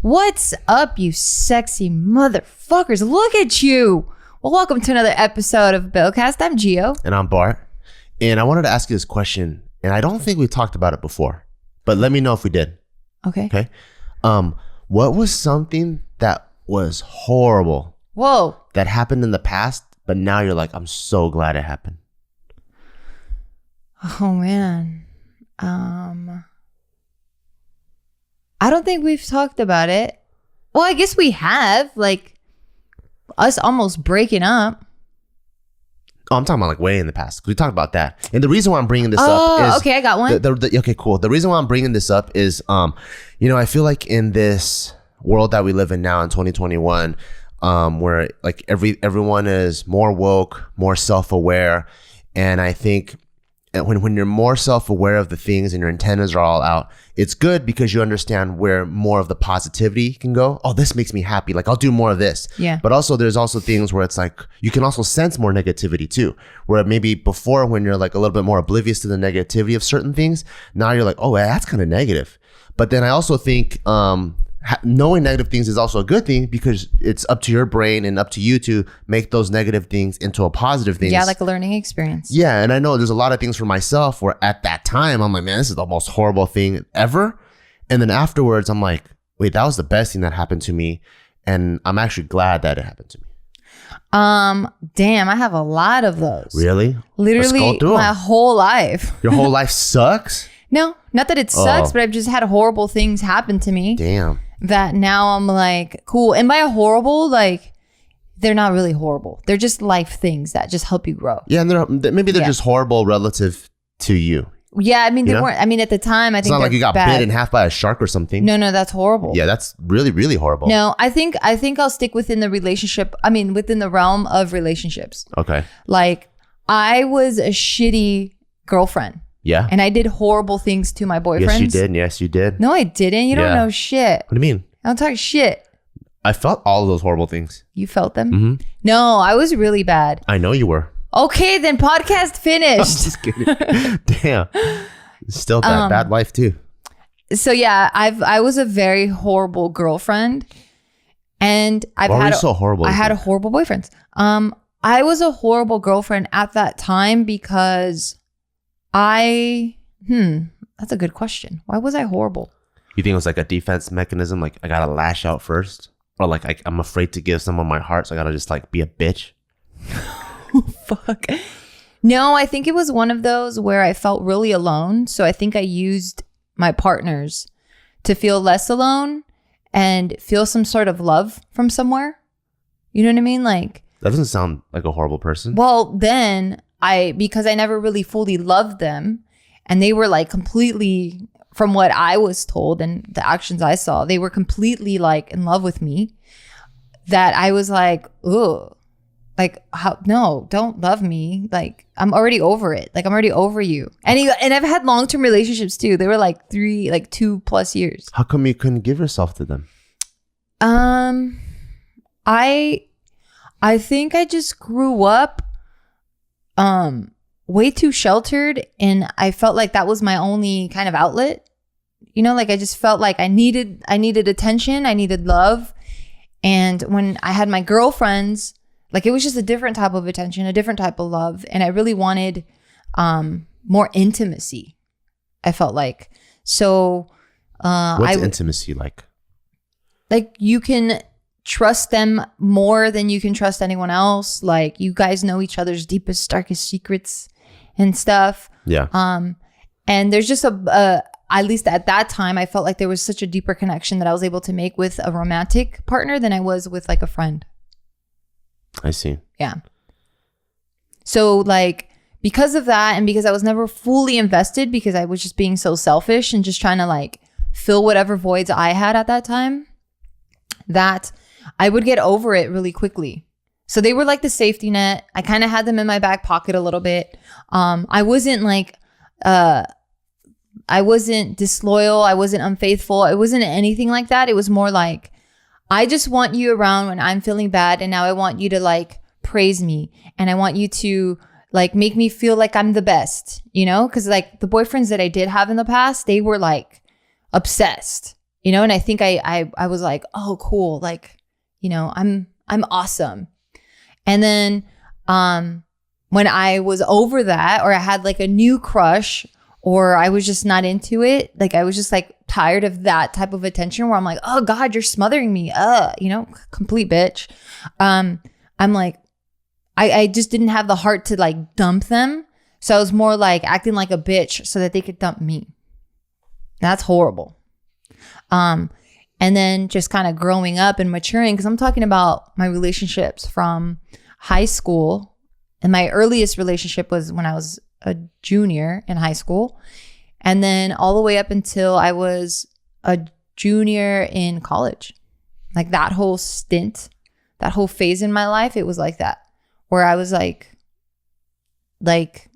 What's up, you sexy motherfuckers? Look at you. Well, welcome to another episode of Billcast. I'm Gio. And I'm Bart. And I wanted to ask you this question, and I don't think we talked about it before, but let me know if we did. Okay. What was something that was horrible that happened in the past, but now you're like, I'm so glad it happened? Oh, man. I don't think we've talked about it. Well, I guess we have, like, us almost breaking up. Oh, I'm talking about like way in the past. We talked about that. And the reason why I'm bringing this up is... okay, I got one. Okay, cool. The reason why I'm bringing this up is, I feel like in this world that we live in now in 2021, where like everyone is more woke, more self-aware. And I think when you're more self-aware of the things and your antennas are all out, it's good because you understand where more of the positivity can go. Oh, this makes me happy. Like, I'll do more of this. Yeah. But also there's also things where it's like, you can also sense more negativity too, where maybe before when you're like a little bit more oblivious to the negativity of certain things, now you're like, oh, that's kind of negative. But then I also think, knowing negative things is also a good thing because it's up to your brain and up to you to make those negative things into a positive thing. Yeah, like a learning experience. Yeah, and I know there's a lot of things for myself where at that time I'm like, man, this is the most horrible thing ever. And then afterwards I'm like, wait, that was the best thing that happened to me. And I'm actually glad that it happened to me. Damn, I have a lot of those. Really? Literally my whole life. Your whole life sucks? No, not that it sucks, but I've just had horrible things happen to me. Damn. That now I'm like, cool. And by horrible, like, they're not really horrible. They're just life things that just help you grow. Yeah, and maybe they're just horrible relative to you. Yeah, I mean, they weren't. I mean, at the time, I think it's not like you got bit in half by a shark or something. No, that's horrible. Yeah, that's really, really horrible. No, I think I'll stick within the relationship. I mean, within the realm of relationships. Okay. Like, I was a shitty girlfriend. Yeah. And I did horrible things to my boyfriends. Yes, you did. No, I didn't. You don't know shit. What do you mean? I don't talk shit. I felt all of those horrible things. You felt them? Mm-hmm. No, I was really bad. I know you were. Okay, then podcast finished. I'm just kidding. Damn. Still bad life too. So yeah, I was a very horrible girlfriend. And Why were you so horrible? I had horrible boyfriends. I was a horrible girlfriend at that time because that's a good question. Why was I horrible? You think it was like a defense mechanism? Like I gotta lash out first? Or like I'm afraid to give someone my heart, so I gotta just like be a bitch? Fuck. No, I think it was one of those where I felt really alone. So I think I used my partners to feel less alone and feel some sort of love from somewhere. You know what I mean? Like, that doesn't sound like a horrible person. Well, then because I never really fully loved them, and they were like completely, from what I was told and the actions I saw, they were completely like in love with me, that I was like, ugh, like, how? No, don't love me. Like, I'm already over it. Like, I'm already over you. And I've had long-term relationships too. They were like 2+ years. How come you couldn't give yourself to them? I think I just grew up way too sheltered, and I felt like that was my only kind of outlet. You know, like I just felt like I needed attention, I needed love. And when I had my girlfriends, like it was just a different type of attention, a different type of love, and I really wanted more intimacy. I felt like. So what's intimacy like? Like you can trust them more than you can trust anyone else. Like you guys know each other's deepest, darkest secrets and stuff. Yeah. And there's just at least at that time, I felt like there was such a deeper connection that I was able to make with a romantic partner than I was with like a friend. I see. Yeah. So like because of that, and because I was never fully invested because I was just being so selfish and just trying to like fill whatever voids I had at that time, that I would get over it really quickly. So they were like the safety net. I kind of had them in my back pocket a little bit. I wasn't like, I wasn't disloyal. I wasn't unfaithful. It wasn't anything like that. It was more like, I just want you around when I'm feeling bad. And now I want you to like praise me. And I want you to like make me feel like I'm the best, you know? Cause like the boyfriends that I did have in the past, they were like obsessed. you know, and I think I was like, oh, cool. Like, you know, I'm awesome. And then, when I was over that, or I had like a new crush, or I was just not into it, like I was just like tired of that type of attention where I'm like, oh God, you're smothering me. You know, complete bitch. I'm like, I just didn't have the heart to like dump them. So I was more like acting like a bitch so that they could dump me. That's horrible. And then just kind of growing up and maturing, because I'm talking about my relationships from high school. And my earliest relationship was when I was a junior in high school. And then all the way up until I was a junior in college. Like that whole stint, that whole phase in my life, it was like that. Where I was like,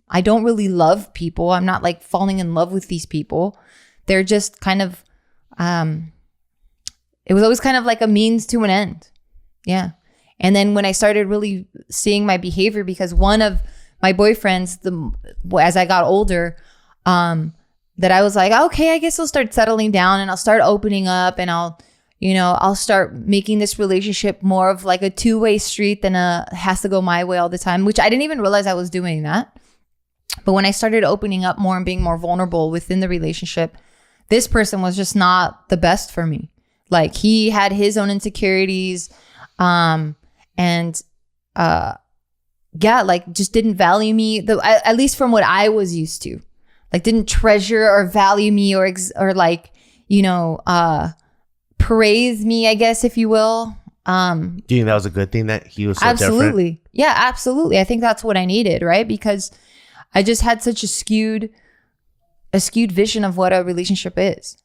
I don't really love people. I'm not like falling in love with these people. They're just kind of, it was always kind of like a means to an end. Yeah. And then when I started really seeing my behavior, because one of my boyfriends, as I got older, that I was like, okay, I guess I'll start settling down and I'll start opening up, and I'll start making this relationship more of like a two-way street than a has to go my way all the time, which I didn't even realize I was doing that. But when I started opening up more and being more vulnerable within the relationship, this person was just not the best for me. Like he had his own insecurities, like just didn't value me, at least from what I was used to. Like didn't treasure or value me or like, praise me, I guess, if you will. Do you think that was a good thing that he was so absolutely different? Yeah, absolutely. I think that's what I needed, right? Because I just had such a skewed vision of what a relationship is.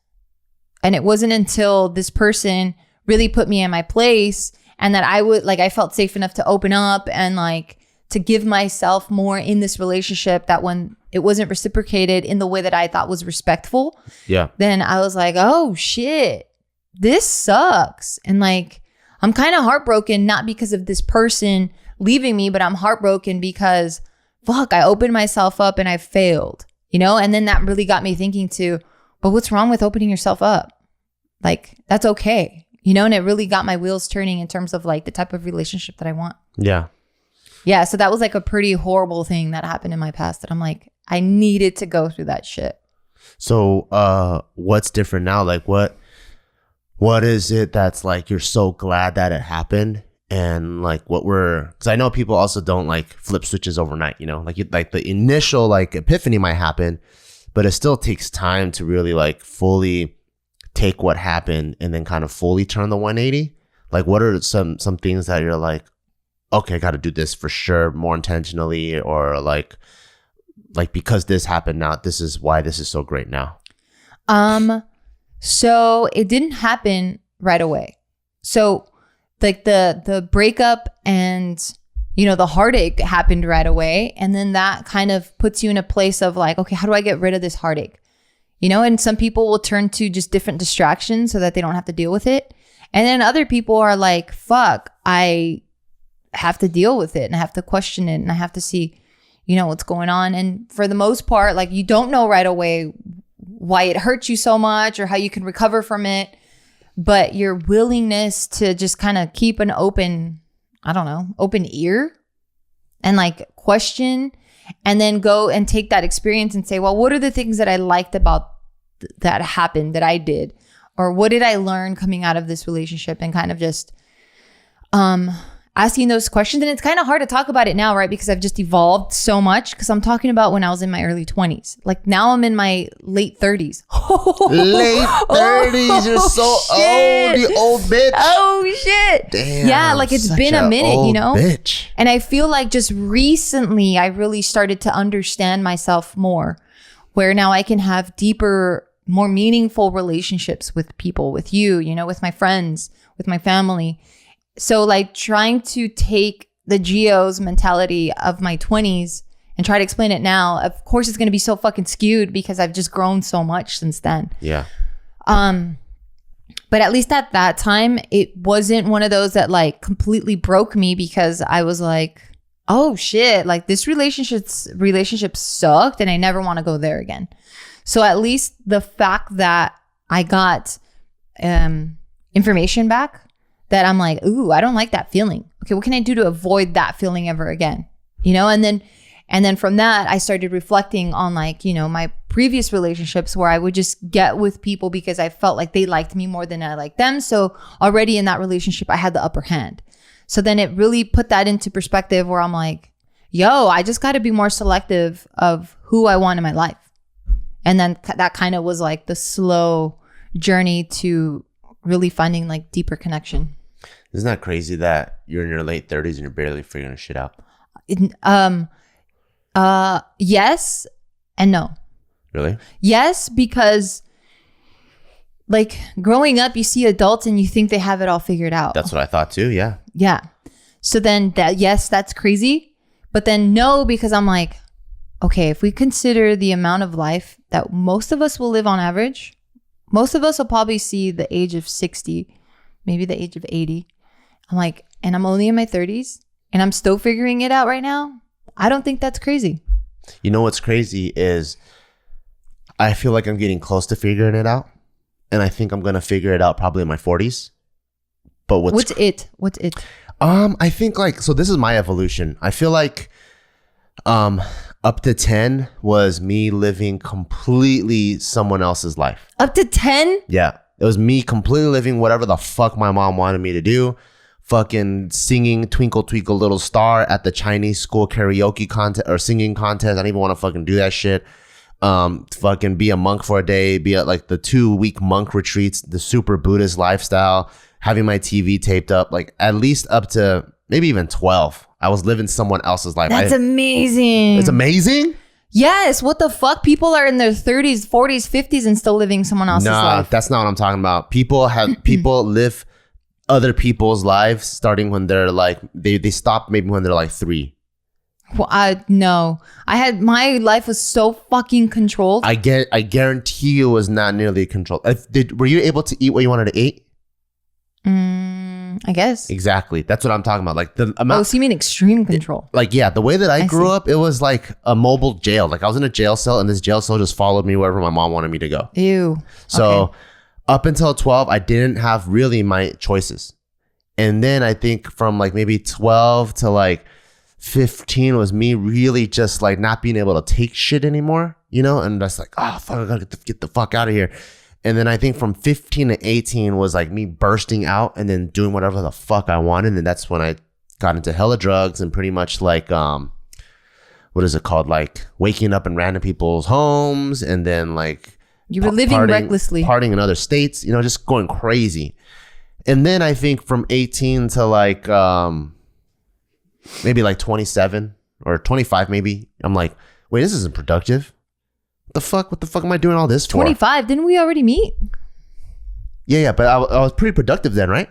And it wasn't until this person really put me in my place, and that I felt safe enough to open up and like to give myself more in this relationship, that when it wasn't reciprocated in the way that I thought was respectful, then I was like, oh shit, this sucks. And like, I'm kind of heartbroken, not because of this person leaving me, but I'm heartbroken because fuck, I opened myself up and I failed, And then that really got me thinking too, but what's wrong with opening yourself up? Like, that's okay. And it really got my wheels turning in terms of like the type of relationship that I want. Yeah. Yeah. So that was like a pretty horrible thing that happened in my past that I'm like, I needed to go through that shit. So what's different now? Like what is it that's like, you're so glad that it happened? And like because I know people also don't like flip switches overnight, like the initial like epiphany might happen, but it still takes time to really like fully take what happened and then kind of fully turn the 180. Like what are some things that you're like, okay, I got to do this for sure more intentionally, or like because this happened now, this is why this is so great now? So it didn't happen right away. So like the breakup and the heartache happened right away, and then that kind of puts you in a place of like, okay, how do I get rid of this heartache? And some people will turn to just different distractions so that they don't have to deal with it. And then other people are like, fuck, I have to deal with it and I have to question it and I have to see, what's going on. And for the most part, like you don't know right away why it hurts you so much or how you can recover from it. But your willingness to just kind of keep an open ear and like question, and then go and take that experience and say, well, what are the things that I liked about that happened that I did? Or what did I learn coming out of this relationship? And kind of just asking those questions. And it's kind of hard to talk about it now, right? Because I've just evolved so much. Because I'm talking about when I was in my early 20s. Like now I'm in my late 30s. Late 30s? You're so shit. old, you old bitch. Oh, shit. Damn. Yeah, like it's been a minute, Bitch. And I feel like just recently I really started to understand myself more, where now I can have deeper, more meaningful relationships with people, with you, with my friends, with my family. So like trying to take the Geo's mentality of my 20s and try to explain it now, of course it's going to be so fucking skewed because I've just grown so much since then. Yeah. But at least at that time, it wasn't one of those that like completely broke me, because I was like, oh shit, like this relationship sucked and I never want to go there again. So at least the fact that I got information back that I'm like, ooh, I don't like that feeling. Okay, what can I do to avoid that feeling ever again? You know, and then from that, I started reflecting on like, you know, my previous relationships where I would just get with people because I felt like they liked me more than I liked them. So already in that relationship, I had the upper hand. So then it really put that into perspective where I'm like, yo, I just got to be more selective of who I want in my life. And then that kind of was like the slow journey to really finding like deeper connection. Isn't that crazy that you're in your late 30s and you're barely figuring shit out? Yes and no. Really? Yes, because like growing up, you see adults and you think they have it all figured out. That's what I thought too. Yeah. Yeah. So then that, yes, that's crazy. But then no, because I'm like, okay, if we consider the amount of life that most of us will live on average, most of us will probably see the age of 60, maybe the age of 80. I'm like, and I'm only in my 30s and I'm still figuring it out right now. I don't think that's crazy. You know what's crazy is I feel like I'm getting close to figuring it out. And I think I'm going to figure it out probably in my 40s. But what's it? I think like, so this is my evolution. I feel like up to 10 was me living completely someone else's life. Up to 10? Yeah. It was me completely living whatever the fuck my mom wanted me to do. Fucking singing Twinkle Twinkle Little Star at the Chinese school karaoke contest or singing contest. I didn't even want to fucking do that shit. Fucking be a monk for a day, be at like the 2-week monk retreats, the super Buddhist lifestyle, having my TV taped up, like at least up to maybe even 12. I was living someone else's life. That's amazing. It's amazing? Yes. What the fuck? People are in their 30s, 40s, 50s and still living someone else's life. That's not what I'm talking about. People live other people's lives starting when they're like, they stop maybe when they're like 3. Well, no. My life was so fucking controlled. I guarantee you it was not nearly controlled. Were you able to eat what you wanted to eat? I guess. Exactly. That's what I'm talking about. Like the amount. Oh, so you mean extreme control? The way that I grew up, it was like a mobile jail. Like I was in a jail cell and this jail cell just followed me wherever my mom wanted me to go. Ew. So up until 12, I didn't have really my choices. And then I think from like maybe 12 to like 15 was me really just like not being able to take shit anymore, you know? And that's like, oh, fuck, I gotta get the fuck out of here. And then I think from 15 to 18 was like me bursting out and then doing whatever the fuck I wanted. And that's when I got into hella drugs and pretty much like, what is it called? Like waking up in random people's homes and then like you were living recklessly, partying in other states, you know, just going crazy. And then I think from 18 to like, maybe like 27 or 25, maybe I'm like, wait, this isn't productive. What the fuck am I doing all this for? 25, didn't we already meet? Yeah, but I was pretty productive then, right?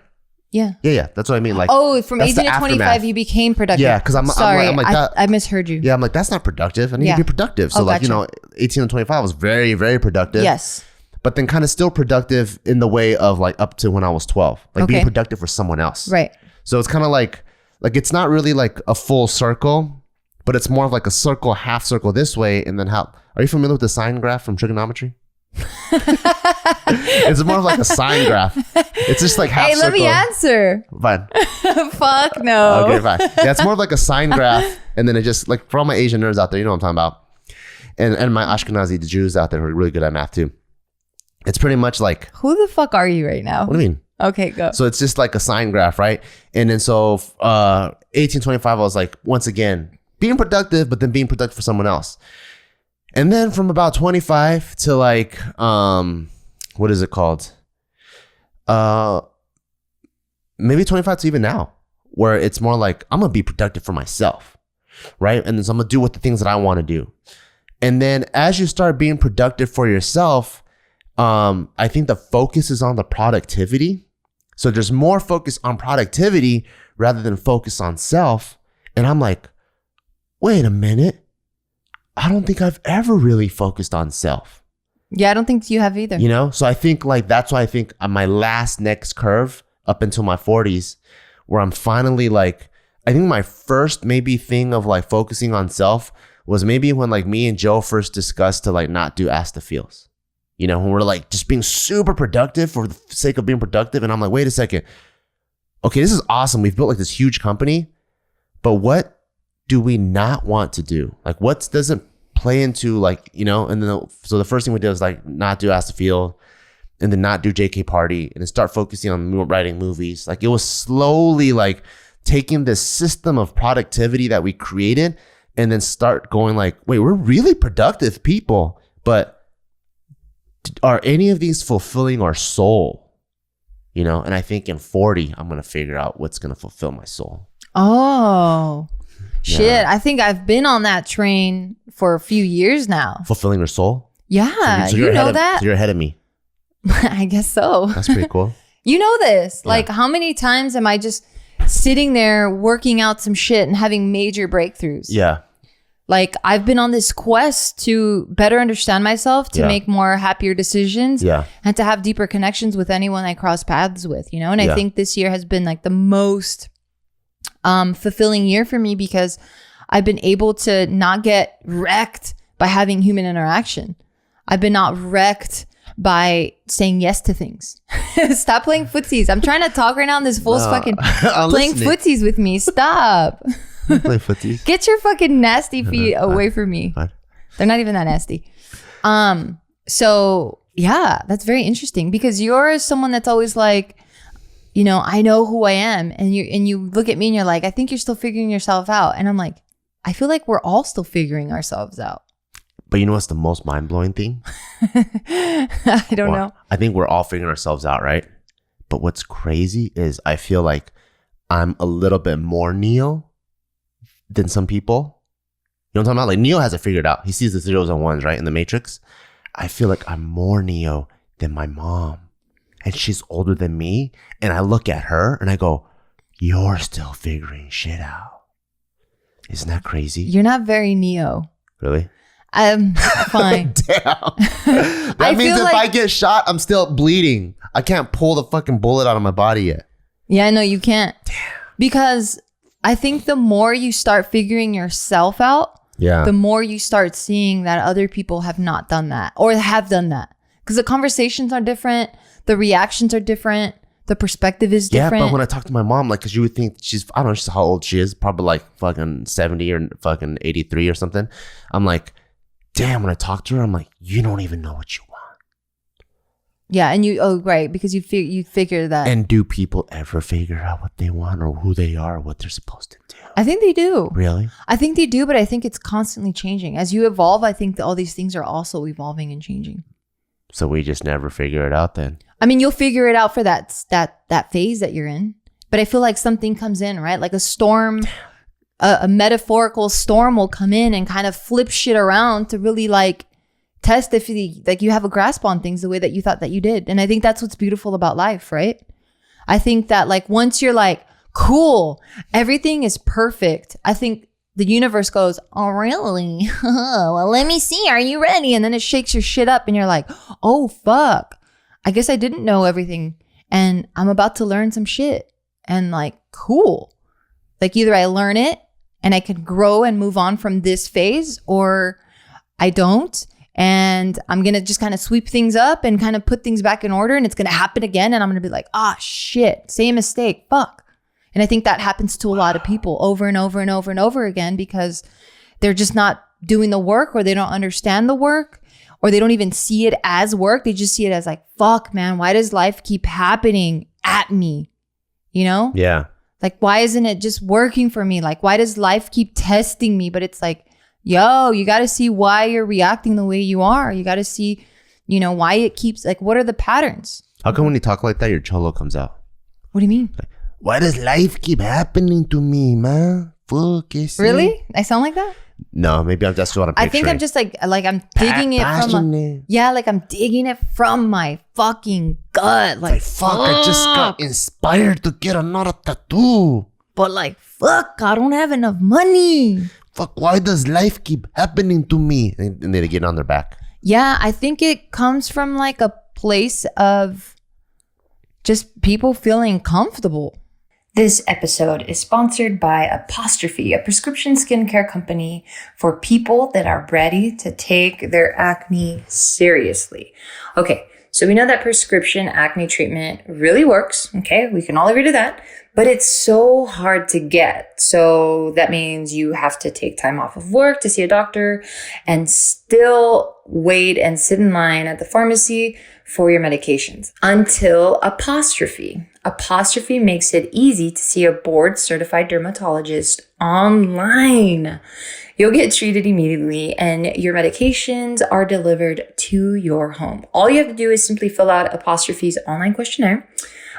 Yeah. That's what I mean. Like, from 18 to 25, you became productive. Yeah, because I'm like I misheard you. Yeah, I'm like, that's not productive. I need to be productive. So like, gotcha. 18 to 25 was very, very productive. Yes. But then kind of still productive in the way of like up to when I was 12, like being productive for someone else. Right. So it's kind of like it's not really like a full circle, but it's more of like a circle, half circle this way. And then are you familiar with the sine graph from trigonometry? It's more of like a sine graph. It's just like half circle. Hey, let me answer. Fine. Fuck no. Okay, fine. Yeah, it's more of like a sine graph. And then it just like for all my Asian nerds out there, you know what I'm talking about. And my Ashkenazi Jews out there who are really good at math too. It's pretty much like. Who the fuck are you right now? What do you mean? Okay, go. So it's just like a sine graph, right? And then so 1825, I was like, once again, being productive, but then being productive for someone else. And then from about 25 to like, what is it called? Maybe 25 to even now, where it's more like, I'm going to be productive for myself, right? And then so I'm going to do what the things that I want to do. And then as you start being productive for yourself, I think the focus is on the productivity. So there's more focus on productivity rather than focus on self. And I'm like, wait a minute. I don't think I've ever really focused on self. Yeah, I don't think you have either. You know? So I think like, that's why I think on my next curve up until my 40s, where I'm finally like, I think my first maybe thing of like focusing on self was maybe when like me and Joe first discussed to like not do Ask the Feels. You know, when we're like just being super productive for the sake of being productive. And I'm like, wait a second. Okay, this is awesome. We've built like this huge company, but what do we not want to do? Like what doesn't play into like, you know, and then so the first thing we did was like not do Ask the Field and then not do JK Party and then start focusing on writing movies. Like it was slowly like taking this system of productivity that we created and then start going like, wait, we're really productive people, but are any of these fulfilling our soul? You know, and I think in 40, I'm going to figure out what's going to fulfill my soul. Oh, shit. I think I've been on that train for a few years now. Fulfilling your soul? Yeah. So you know that? So you're ahead of me. I guess so. That's pretty cool. You know this. Yeah. Like how many times am I just sitting there working out some shit and having major breakthroughs? Yeah. Like I've been on this quest to better understand myself, to make more happier decisions, and to have deeper connections with anyone I cross paths with, you know? And I think this year has been like the most fulfilling year for me because I've been able to not get wrecked by having human interaction. I've been not wrecked by saying yes to things. Stop playing footsies. I'm trying to talk right now and this fool's fucking playing footsies with me. Stop. Play footsies. Get your fucking nasty feet away from me. Fine. They're not even that nasty. So yeah, that's very interesting because you're someone that's always like, you know, I know who I am. And you look at me and you're like, I think you're still figuring yourself out. And I'm like, I feel like we're all still figuring ourselves out. But you know what's the most mind-blowing thing? I don't know. I think we're all figuring ourselves out, right? But what's crazy is I feel like I'm a little bit more Neo than some people. You know what I'm talking about? Like Neo has it figured out. He sees the zeros and ones, right? In the Matrix. I feel like I'm more Neo than my mom. And she's older than me. And I look at her and I go, you're still figuring shit out. Isn't that crazy? You're not very Neo. Really? Fine. Damn. That means if I get shot, I'm still bleeding. I can't pull the fucking bullet out of my body yet. Yeah, no, you can't. Damn. Because I think the more you start figuring yourself out, the more you start seeing that other people have not done that or have done that. Because the conversations are different. The reactions are different. The perspective is different. Yeah, but when I talk to my mom, like, because you would think she's, I don't know how old she is, probably like fucking 70 or fucking 83 or something. I'm like, damn, when I talk to her, I'm like, you don't even know what you want. Yeah, and right, because you figure that. And do people ever figure out what they want or who they are or what they're supposed to do? I think they do. Really? I think they do, but I think it's constantly changing. As you evolve, I think that all these things are also evolving and changing. So we just never figure it out then? I mean, you'll figure it out for that phase that you're in. But I feel like something comes in, right? Like a storm, a metaphorical storm will come in and kind of flip shit around to really like test if you have a grasp on things the way that you thought that you did. And I think that's what's beautiful about life, right? I think that like once you're like, cool, everything is perfect, I think the universe goes, oh, really? Well, let me see. Are you ready? And then it shakes your shit up and you're like, oh, fuck. I guess I didn't know everything and I'm about to learn some shit. And like, cool. Like either I learn it and I can grow and move on from this phase or I don't. And I'm going to just kind of sweep things up and kind of put things back in order and it's going to happen again. And I'm going to be like, ah, shit, same mistake. Fuck. And I think that happens to a lot of people over and over and over and over again because they're just not doing the work or they don't understand the work or they don't even see it as work. They just see it as like, fuck, man, why does life keep happening at me? You know? Yeah. Like, why isn't it just working for me? Like, why does life keep testing me? But it's like, yo, you got to see why you're reacting the way you are. You got to see, you know, why it keeps, like, what are the patterns? How come when you talk like that, your cholo comes out? What do you mean? Like, why does life keep happening to me, man? Fuck is Really? I sound like that? No, maybe I'm just what I'm picturing. I think I'm just like I'm digging it from like I'm digging it from my fucking gut. Like fuck, I just got inspired to get another tattoo. But like, fuck, I don't have enough money. Fuck, why does life keep happening to me? And they get on their back. Yeah, I think it comes from like a place of just people feeling comfortable. This episode is sponsored by Apostrophe, a prescription skincare company for people that are ready to take their acne seriously. Okay, so we know that prescription acne treatment really works. Okay, we can all agree to that, but it's so hard to get. So that means you have to take time off of work to see a doctor and still wait and sit in line at the pharmacy for your medications until Apostrophe. Apostrophe makes it easy to see a board-certified dermatologist online. You'll get treated immediately and your medications are delivered to your home. All you have to do is simply fill out Apostrophe's online questionnaire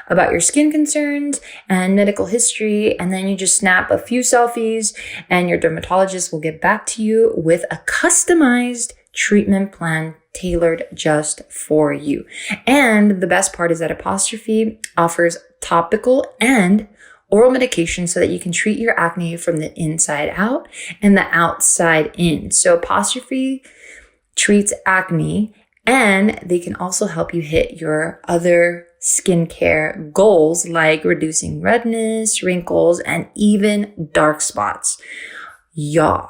about your skin concerns and medical history, and then you just snap a few selfies and your dermatologist will get back to you with a customized treatment plan tailored just for you. And the best part is that Apostrophe offers topical and oral medication so that you can treat your acne from the inside out and the outside in. So Apostrophe treats acne and they can also help you hit your other skincare goals like reducing redness, wrinkles, and even dark spots. Yeah.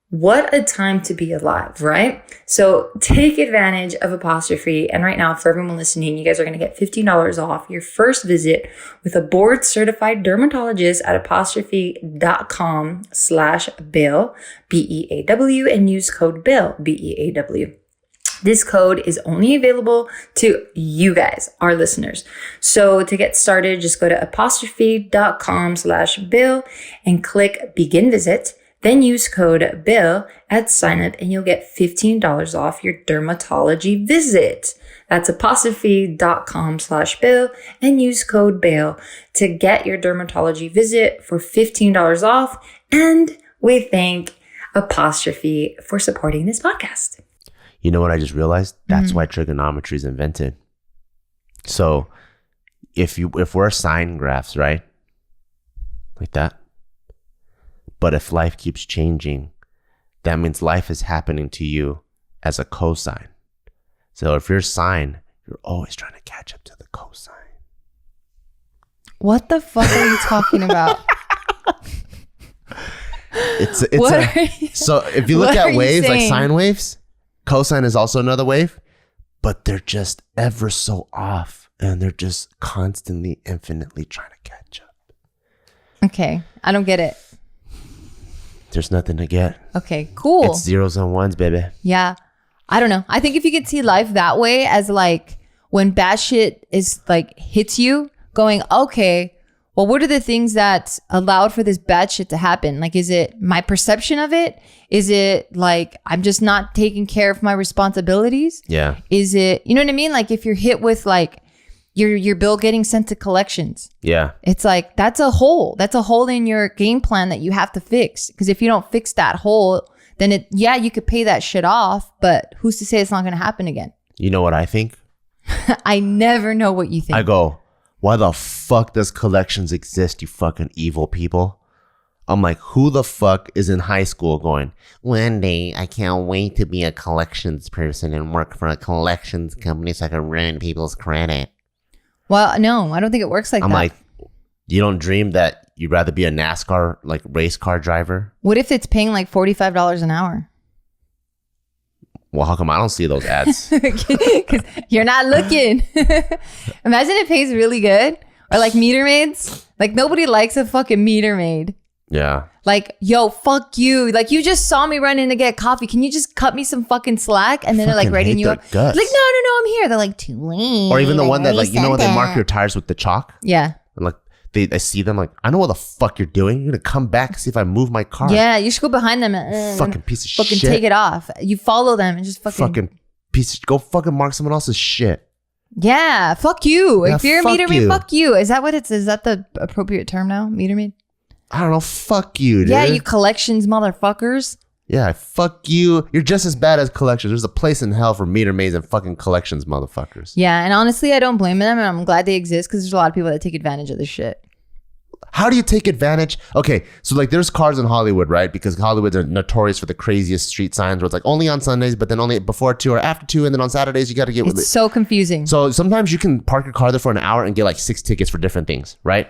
What a time to be alive, right? So take advantage of Apostrophe. And right now, for everyone listening, you guys are going to get $15 off your first visit with a board certified dermatologist at apostrophe.com/Bill, BEAW, and use code Bill, BEAW. This code is only available to you guys, our listeners. So to get started, just go to apostrophe.com/Bill and click begin visit. Then use code BILL at signup and you'll get $15 off your dermatology visit. That's apostrophe.com/Bill and use code BILL to get your dermatology visit for $15 off. And we thank Apostrophe for supporting this podcast. You know what I just realized? That's why trigonometry is invented. So if we're sine graphs, right? Like that. But if life keeps changing, that means life is happening to you as a cosine. So if you're sine, you're always trying to catch up to the cosine. What the fuck are you talking about? So if you look at waves like sine waves, cosine is also another wave, but they're just ever so off and they're just constantly, infinitely trying to catch up. Okay, I don't get it. There's nothing to get. Okay, cool. It's zeros and ones, baby. Yeah. I don't know. I think if you could see life that way as like when bad shit is like hits you going, okay, well, what are the things that allowed for this bad shit to happen? Like, is it my perception of it? Is it like I'm just not taking care of my responsibilities? Yeah. Is it, you know what I mean? Like if you're hit with like your bill getting sent to collections. Yeah. It's like, that's a hole. That's a hole in your game plan that you have to fix. Because if you don't fix that hole, then you could pay that shit off, but who's to say it's not going to happen again? You know what I think? I never know what you think. I go, why the fuck does collections exist, you fucking evil people? I'm like, who the fuck is in high school going, one day I can't wait to be a collections person and work for a collections company so I can ruin people's credit? Well, no, I don't think it works like that. I'm like, you don't dream that you'd rather be a NASCAR, like race car driver? What if it's paying like $45 an hour? Well, how come I don't see those ads? Because you're not looking. Imagine it pays really good. Or like meter maids. Like nobody likes a fucking meter maid. Yeah. Like, yo, fuck you. Like, you just saw me run in to get coffee. Can you just cut me some fucking slack? And then they're like writing you up. Like, no, I'm here. They're like, too late. Or even the one that, like, you know when they mark your tires with the chalk? Yeah. And like, I see them like, I know what the fuck you're doing. You're going to come back and see if I move my car. Yeah, you should go behind them and fucking piece of fucking shit. take it off. You follow them and just fucking piece of, go fucking mark someone else's shit. Yeah, fuck you. Yeah, if you're a meter maid, fuck you. Is that what is that the appropriate term now? Meter maid? I don't know. Fuck you, dude. Yeah, you collections motherfuckers. Yeah, fuck you. You're just as bad as collections. There's a place in hell for meter maids and fucking collections motherfuckers. Yeah, and honestly, I don't blame them. And I'm glad they exist because there's a lot of people that take advantage of this shit. How do you take advantage? Okay, so like there's cars in Hollywood, right? Because Hollywoods are notorious for the craziest street signs where it's like only on Sundays, but then only before 2 or after 2. And then on Saturdays, you got to get with it. It's so confusing. So sometimes you can park your car there for an hour and get like 6 tickets for different things, right?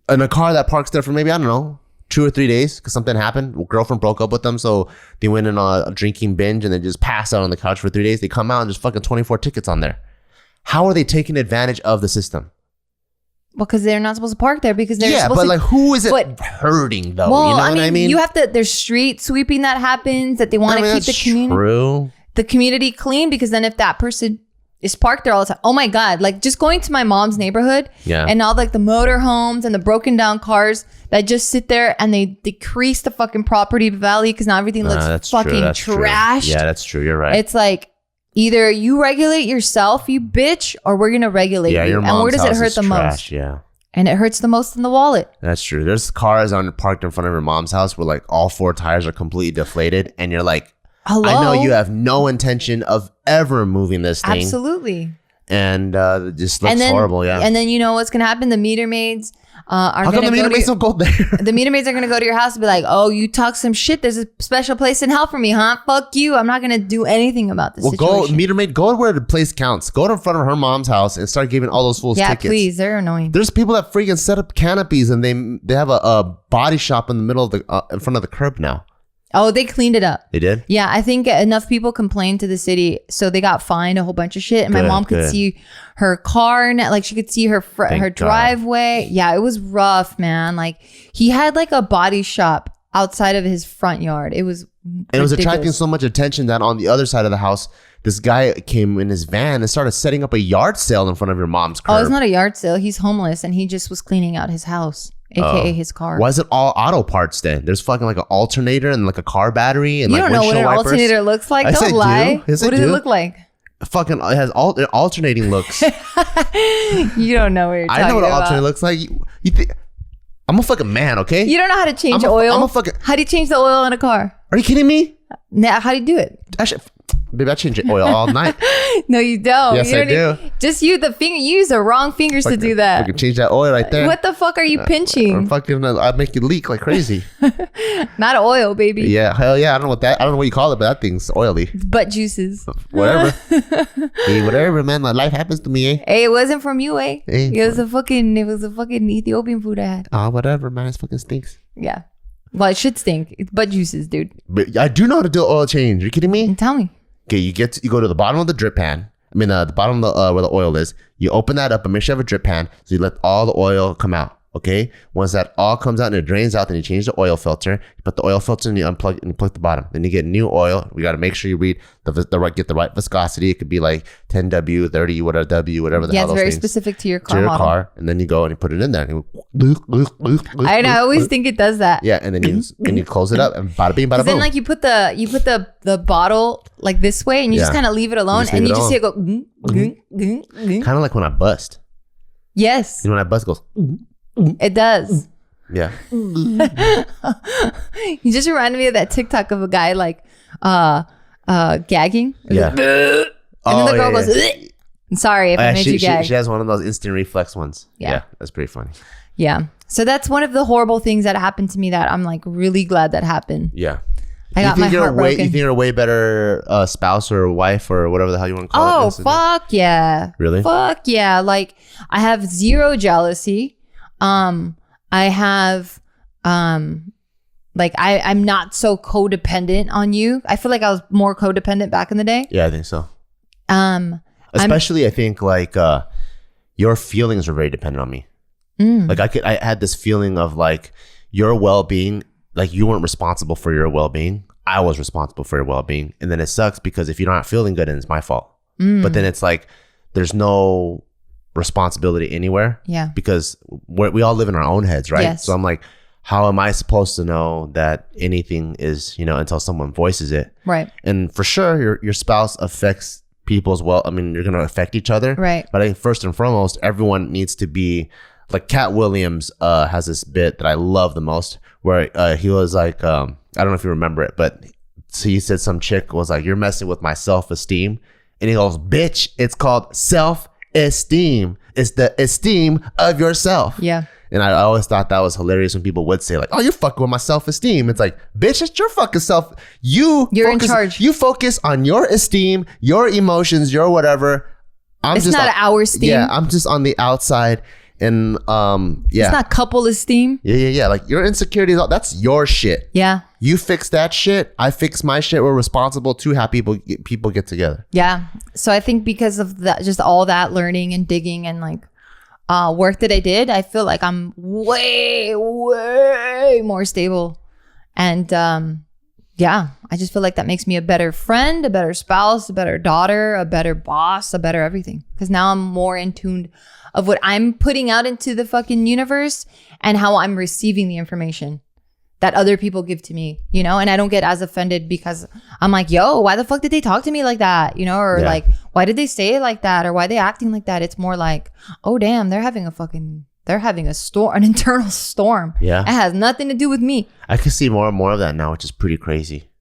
in a car that parks there for maybe, I don't know, 2 or 3 days because something happened. Girlfriend broke up with them, so they went in a drinking binge and then just passed out on the couch for 3 days. They come out and there's fucking 24 tickets on there. How are they taking advantage of the system? Well, because they're not supposed to park there because they're supposed to. Like, who is it hurting though? Well, you know what I mean? You have to. There's street sweeping that happens that they want to keep the community clean because then if that person is parked there all the time, oh my god! Like just going to my mom's neighborhood, and all like the motor homes and the broken down cars that just sit there and they decrease the fucking property value because now everything looks fucking trashed. Yeah, that's true. You're right. It's like. Either you regulate yourself, you bitch, or we're going to regulate you. Your mom's and where does it hurt the trash, most? Yeah. And it hurts the most in the wallet. That's true. There's cars parked in front of your mom's house where like all 4 tires are completely deflated. And you're like, hello? I know you have no intention of ever moving this thing. Absolutely. And it just looks horrible, yeah. And then you know what's going to happen? The meter maids are going to go the meter maids don't go there? The meter maids are going to go to your house and be like, oh, you talk some shit. There's a special place in hell for me, huh? Fuck you. I'm not going to do anything about this situation. Meter maid, go where the place counts. Go in front of her mom's house and start giving all those fools tickets. Yeah, please. They're annoying. There's people that freaking set up canopies and they have a body shop in the middle of in front of the curb now. Oh, they cleaned it up. They did? Yeah, I think enough people complained to the city, so they got fined a whole bunch of shit. And my mom could see her car, like she could see her driveway. Yeah, it was rough, man. Like he had like a body shop outside of his front yard. It was ridiculous. It was attracting so much attention that on the other side of the house, this guy came in his van and started setting up a yard sale in front of your mom's curb. Oh, it's not a yard sale. He's homeless and he just was cleaning out his house. AKA his car. Why is it all auto parts then? There's fucking like an alternator and like a car battery and you like don't know what an wipers. Alternator looks like. Don't lie. What does it look like? Fucking it has alternating looks. You don't know what you're talking about. I know what an alternator looks like. You think I'm a fucking man, okay? You don't know how to change oil. How do you change the oil in a car? Are you kidding me? Now, how do you do it? Baby, I change oil all night. No, you don't. Yes, I do. Just use the finger. You use the wrong fingers to do that. You can change that oil right there. What the fuck are you pinching? I make it leak like crazy. Not oil, baby. Yeah, hell yeah. I don't know what you call it, but that thing's oily. Butt juices. Whatever. Hey, whatever, man. Like, life happens to me, eh? Hey, it wasn't from you, eh? Hey, it was a fucking Ethiopian food I had. Whatever, man. It fucking stinks. Yeah. Well, it should stink. It's butt juices, dude. But I do know how to do oil change. Are you kidding me? Tell me. Okay, you go to the bottom of the drip pan. I mean, the bottom of the where the oil is. You open that up and make sure you have a drip pan. So you let all the oil come out. Okay. Once that all comes out and it drains out, then you change the oil filter. You put the oil filter and you unplug and you plug the bottom. Then you get new oil. We got to make sure you read get the right viscosity. It could be like 10W, 30, whatever W, whatever the hell. Yeah, it's very specific to your car model. And then you go and you put it in there. And I always think it does that. Yeah, and then you close it up and bada bing, bada boom. Then like you put the bottle like this way and you just kind of leave it alone and you just see it go. Kind of like when I bust. Yes. You know when I bust, it goes. It does. Yeah. You just reminded me of that TikTok of a guy like gagging. Yeah. And then the girl goes, I'm sorry if I made you gag. She has one of those instant reflex ones. Yeah. That's pretty funny. Yeah. So that's one of the horrible things that happened to me that I'm like really glad that happened. Yeah. I got my heart broken. You think you're a way better spouse or wife or whatever the hell you want to call it? Oh, fuck yeah. Really? Fuck yeah. Like I have zero jealousy. I have, like I'm not so codependent on you. I feel like I was more codependent back in the day. Yeah, I think so. Especially I think like, your feelings are very dependent on me. Like I had this feeling of like your well-being, like you weren't responsible for your well-being. I was responsible for your well-being. And then it sucks because if you're not feeling good, then it's my fault. But then it's like, there's no responsibility anywhere. Yeah. Because we all live in our own heads, right? Yes. So I'm like, how am I supposed to know that anything is, until someone voices it? Right. And for sure, your spouse affects people's you're going to affect each other. Right. But I think first and foremost, everyone needs to be like Cat Williams has this bit that I love the most where he was like, I don't know if you remember it, but so he said some chick was like, you're messing with my self-esteem. And he goes, bitch, it's called self-esteem. It's the esteem of yourself. Yeah. And I always thought that was hilarious when people would say like, oh, you're fucking with my self-esteem. It's like, bitch, it's your fucking self. You're in charge. You focus on your esteem, your emotions, your whatever. It's not our esteem. Yeah, I'm just on the outside. And yeah, it's not couple esteem. Yeah. Like your insecurities, that's your shit. Yeah. You fix that shit. I fix my shit. We're responsible. Two happy people get together. Yeah. So I think because of that, just all that learning and digging and like work that I did, I feel like I'm way more stable. And yeah, I just feel like that makes me a better friend, a better spouse, a better daughter, a better boss, a better everything. Because now I'm more in tune of what I'm putting out into the fucking universe and how I'm receiving the information that other people give to me, you know? And I don't get as offended because I'm like, yo, why the fuck did they talk to me like that? You know, or like, why did they say it like that? Or why are they acting like that? It's more like, oh, damn, they're having a storm, an internal storm. Yeah. It has nothing to do with me. I can see more and more of that now, which is pretty crazy.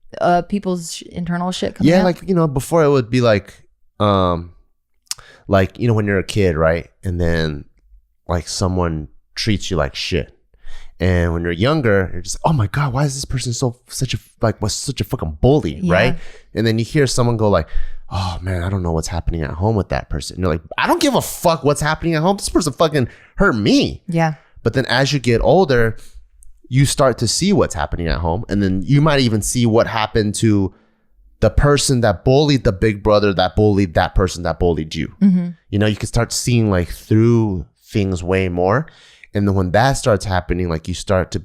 People's internal shit coming Yeah, out. like, you know, before it would be like, you know, when you're a kid, right? And then like someone treats you like shit. And when you're younger, you're just, oh my God, why is this person such a fucking bully, right? And then you hear someone go like, oh man, I don't know what's happening at home with that person. And you're like, I don't give a fuck what's happening at home. This person fucking hurt me. Yeah. But then as you get older, you start to see what's happening at home. And then you might even see what happened to the person that bullied the big brother that bullied that person that bullied you. Mm-hmm. You know, you can start seeing like through things way more. And then when that starts happening, like you start to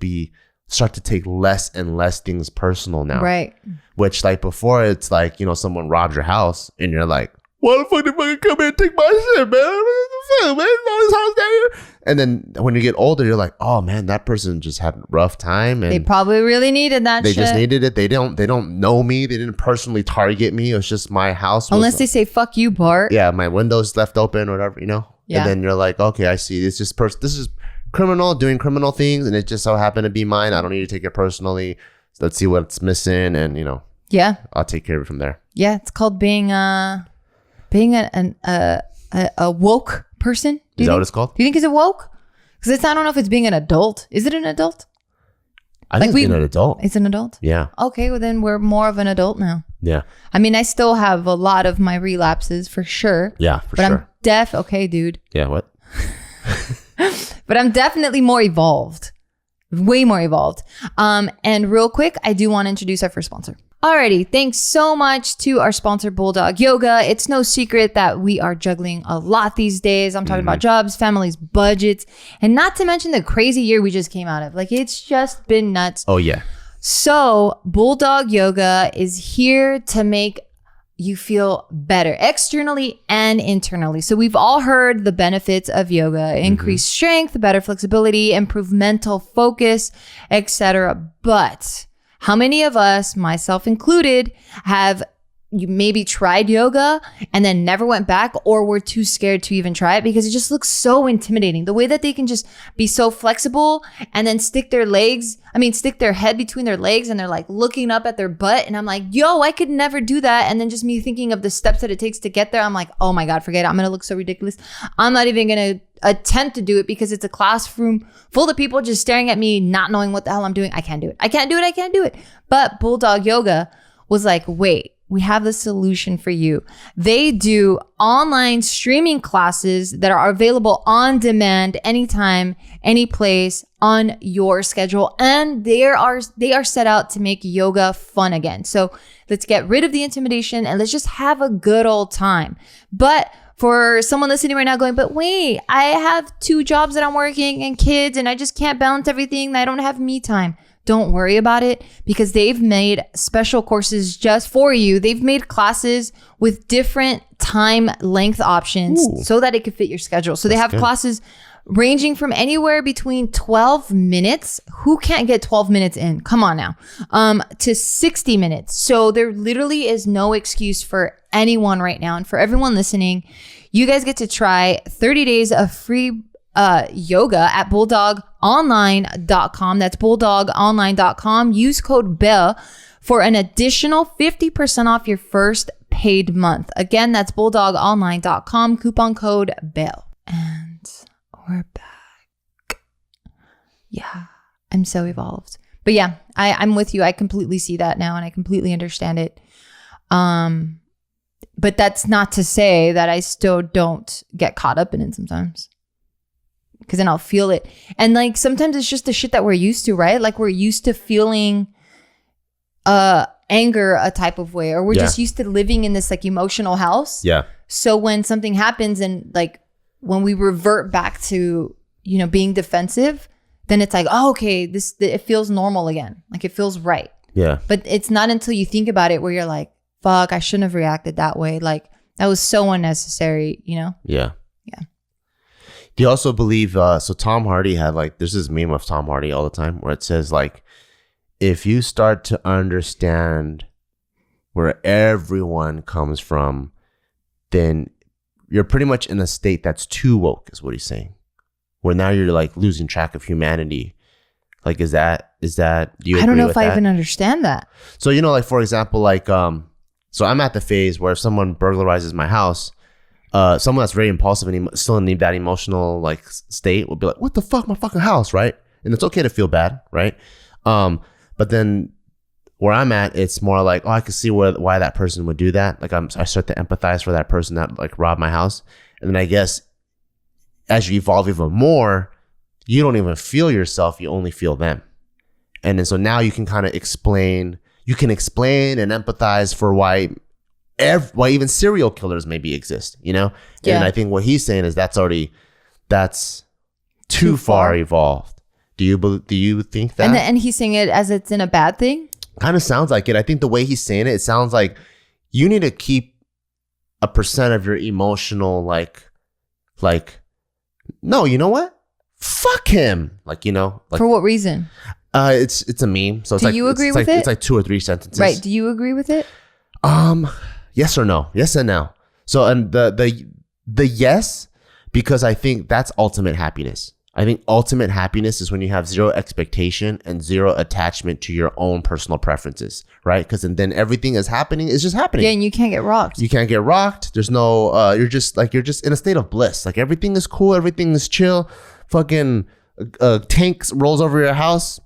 take less and less things personal now. Right. Which like before it's like, you know, someone robbed your house and you're like, why the fuck did they fucking come in and take my shit, man? What the fuck, man? All this house down here. And then when you get older, you're like, oh man, that person just had a rough time. And they probably really needed that shit. They just needed it. They don't know me. They didn't personally target me. It was just my house. Unless they say, fuck you, Bart. Yeah, my window's left open or whatever, you know? Yeah. And then you're like, okay, I see. This is criminal doing criminal things, and it just so happened to be mine. I don't need to take it personally. So let's see what's missing, and you know, I'll take care of it from there. Yeah, it's called being a woke person. Is that what it's called? Do you think it's a woke? Because I don't know if it's being an adult. Is it an adult? I think it's being an adult. It's an adult? Yeah. Okay, well then we're more of an adult now. Yeah. I mean, I still have a lot of my relapses for sure. Yeah, for sure. But I'm okay, dude. Yeah, what? But I'm definitely more evolved. Way more evolved. And real quick, I do want to introduce our first sponsor. Alrighty, thanks so much to our sponsor, Bulldog Yoga. It's no secret that we are juggling a lot these days. I'm talking about jobs, families, budgets, and not to mention the crazy year we just came out of. Like, it's just been nuts. Oh, yeah. So Bulldog Yoga is here to make you feel better externally and internally. So we've all heard the benefits of yoga: increased strength, better flexibility, improved mental focus, etc. But how many of us, myself included, have you maybe tried yoga and then never went back, or were too scared to even try it because it just looks so intimidating? The way that they can just be so flexible and then stick their head between their legs and they're like looking up at their butt. And I'm like, yo, I could never do that. And then just me thinking of the steps that it takes to get there, I'm like, oh my God, forget it. I'm going to look so ridiculous. I'm not even going to attempt to do it because it's a classroom full of people just staring at me, not knowing what the hell I'm doing. I can't do it. But Bulldog Yoga was like, wait, we have the solution for you. They do online streaming classes that are available on demand, anytime, any place, on your schedule. And they are set out to make yoga fun again. So let's get rid of the intimidation and let's just have a good old time. But for someone listening right now going, but wait, I have 2 jobs that I'm working and kids and I just can't balance everything. I don't have me time. Don't worry about it, because they've made special courses just for you. They've made classes with different time length options so that it could fit your schedule. So they have classes ranging from anywhere between 12 minutes. Who can't get 12 minutes in? Come on now. To 60 minutes. So there literally is no excuse for anyone right now. And for everyone listening, you guys get to try 30 days of free yoga at bulldogonline.com. That's bulldogonline.com. Use code BELL for an additional 50% off your first paid month. Again, that's bulldogonline.com. Coupon code BELL. And we're back. Yeah, I'm so evolved. But yeah, I'm with you. I completely see that now and I completely understand it. But that's not to say that I still don't get caught up in it sometimes. because then I'll feel it. And like sometimes it's just the shit that we're used to, right? Like we're used to feeling anger a type of way, or we're just used to living in this like emotional house. Yeah. So when something happens and like when we revert back to, you know, being defensive, then it's like, oh, okay, it feels normal again. Like it feels right. Yeah. But it's not until you think about it where you're like, fuck, I shouldn't have reacted that way. Like that was so unnecessary, you know? Yeah. Yeah. Do you also believe, so Tom Hardy had like, there's this meme of Tom Hardy all the time where it says like, if you start to understand where everyone comes from, then you're pretty much in a state that's too woke, is what he's saying. Where now you're like losing track of humanity. Like, do you agree? I don't know with if I that? even understand that. So, you know, like, for example, like, so I'm at the phase where if someone burglarizes my house, someone that's very impulsive and still in that emotional like state will be like, what the fuck, my fucking house, right? And it's okay to feel bad, right? But then where I'm at, it's more like, oh, I can see why that person would do that. Like I start to empathize for that person that like robbed my house. And then I guess as you evolve even more, you don't even feel yourself. You only feel them. And then so now you can kind of explain and empathize for why even serial killers maybe exist, you know? Yeah. And I think what he's saying is that's too far evolved. Do you think that? And he's saying it as it's in a bad thing? Kind of sounds like it. I think the way he's saying it sounds like you need to keep a percent of your emotional like, no, you know what? Fuck him. Like, you know, like, for what reason? It's a meme. So it's Do you agree with it? It's like 2 or 3 sentences. Right. Do you agree with it? Yes or no? Yes and no. So, and the yes, because I think that's ultimate happiness. I think ultimate happiness is when you have zero expectation and zero attachment to your own personal preferences, right? Because then everything is happening is just happening. Yeah, and you can't get rocked. You can't get rocked. There's no, you're just in a state of bliss. Like everything is cool. Everything is chill. Fucking tank rolls over your house.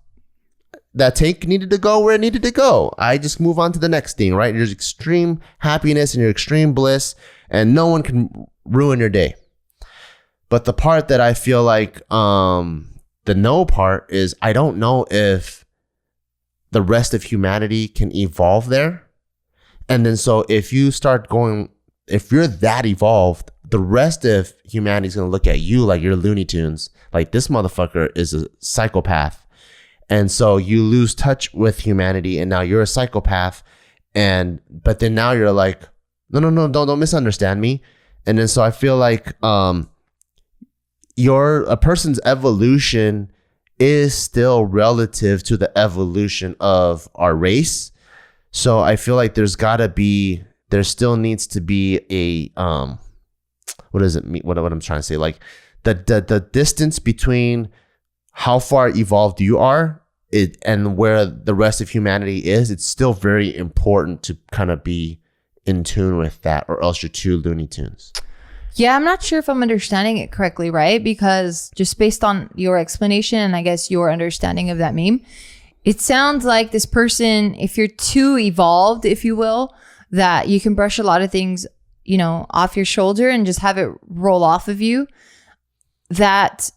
That tank needed to go where it needed to go. I just move on to the next thing, right? There's extreme happiness and your extreme bliss, and no one can ruin your day. But the part that I feel like the no part is I don't know if the rest of humanity can evolve there. And then so if you're that evolved, the rest of humanity is going to look at you like you're Looney Tunes. Like this motherfucker is a psychopath. And so you lose touch with humanity and now you're a psychopath. But then now you're like, no, don't misunderstand me. And then so I feel like a person's evolution is still relative to the evolution of our race. So I feel like there still needs to be a what does it mean? What I'm trying to say, like the distance between how far evolved you are and where the rest of humanity is, it's still very important to kind of be in tune with that, or else you're too Looney Tunes. Yeah, I'm not sure if I'm understanding it correctly, right? Because just based on your explanation and I guess your understanding of that meme, it sounds like this person, if you're too evolved, if you will, that you can brush a lot of things, you know, off your shoulder and just have it roll off of you, that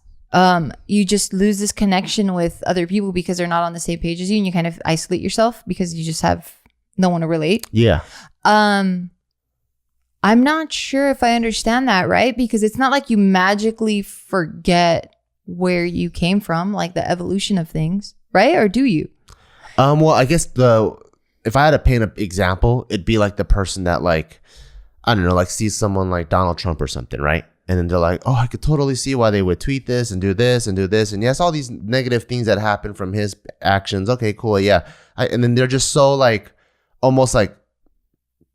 you just lose this connection with other people because they're not on the same page as you, and you kind of isolate yourself because you just have no one to relate. Yeah. I'm not sure if I understand that, right? Because it's not like you magically forget where you came from, like the evolution of things, right? Or do you? Well, I guess if I had to paint an example, it'd be like the person that like, I don't know, like sees someone like Donald Trump or something, right? And then they're like, oh, I could totally see why they would tweet this and do this and do this. And yes, all these negative things that happen from his actions. Okay, cool. Yeah. And then they're just so like, almost like,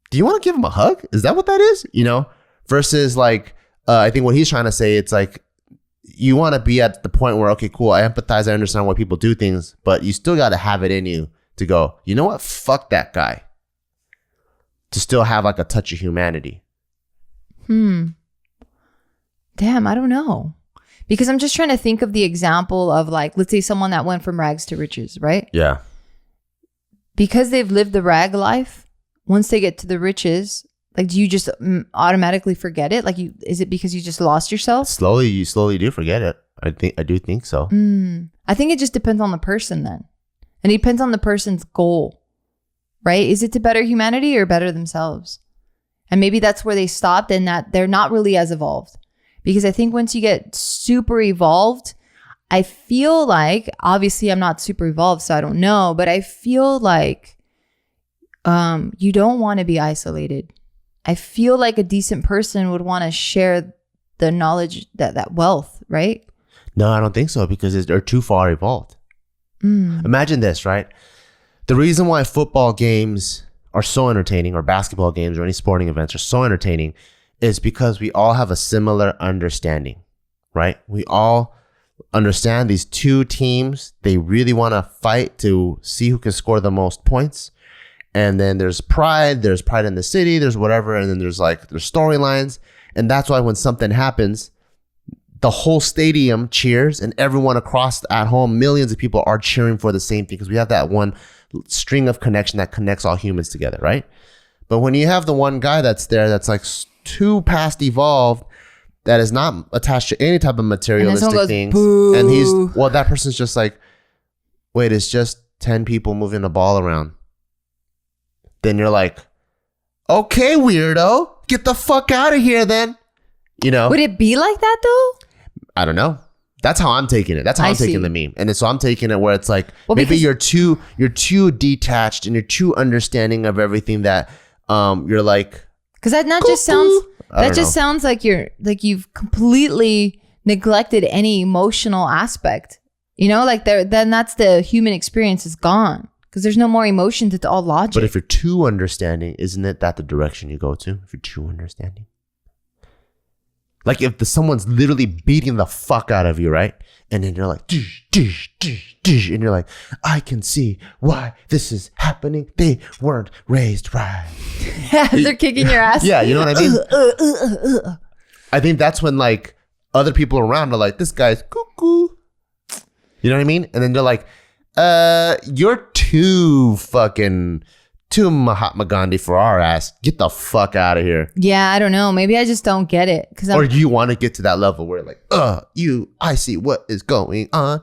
do you want to give him a hug? Is that what that is? You know, versus like, I think what he's trying to say, it's like, you want to be at the point where, okay, cool, I empathize, I understand why people do things, but you still got to have it in you to go, you know what? Fuck that guy. To still have like a touch of humanity. Damn, I don't know. Because I'm just trying to think of the example of like, let's say someone that went from rags to riches, right? Yeah. Because they've lived the rag life, once they get to the riches, Like, do you just automatically forget it? Like, is it because you just lost yourself? You slowly do forget it. I do think so. I think it just depends on the person then. And it depends on the person's goal, right? Is it to better humanity or better themselves? And maybe that's where they stopped and that they're not really as evolved. Because I think once you get super evolved, I feel like, obviously I'm not super evolved, so I don't know, but I feel like you don't want to be isolated. I feel like a decent person would want to share the knowledge, that wealth, right? No, I don't think so, because they're too far evolved. Imagine this, right? The reason why football games are so entertaining, or basketball games, or any sporting events are so entertaining, is because we all have a similar understanding, right? We all understand these two teams. They really want to fight to see who can score the most points. And then there's pride in the city, there's whatever. And then there's storylines. And that's why when something happens, the whole stadium cheers, and everyone across at home, millions of people are cheering for the same thing, because we have that one string of connection that connects all humans together, right? But when you have the one guy that's there that's like too past evolved, that is not attached to any type of materialistic things, boo. And that person's just like, wait, it's just 10 people moving a ball around. Then you're like, okay, weirdo, get the fuck out of here then. You know? Would it be like that though? I don't know. That's how I'm taking it. That's how I'm taking the meme. And so I'm taking it where it's like, maybe you're too detached and you're too understanding of everything that you're like, because that just sounds like you've completely neglected any emotional aspect. You know, like then that's the human experience is gone, because there's no more emotions. It's all logic. But if you're too understanding, isn't it that the direction you go to? If you're too understanding, like if someone's literally beating the fuck out of you, right? And then you're like, and you're like, I can see why this is happening. They weren't raised right. They're kicking your ass. Yeah, you know what I mean? I think that's when like other people around are like, this guy's cuckoo. You know what I mean? And then they're like, you're too Mahatma Gandhi for our ass. Get the fuck out of here. Yeah, I don't know. Maybe I just don't get it. Or you want to get to that level where like, I see what is going on.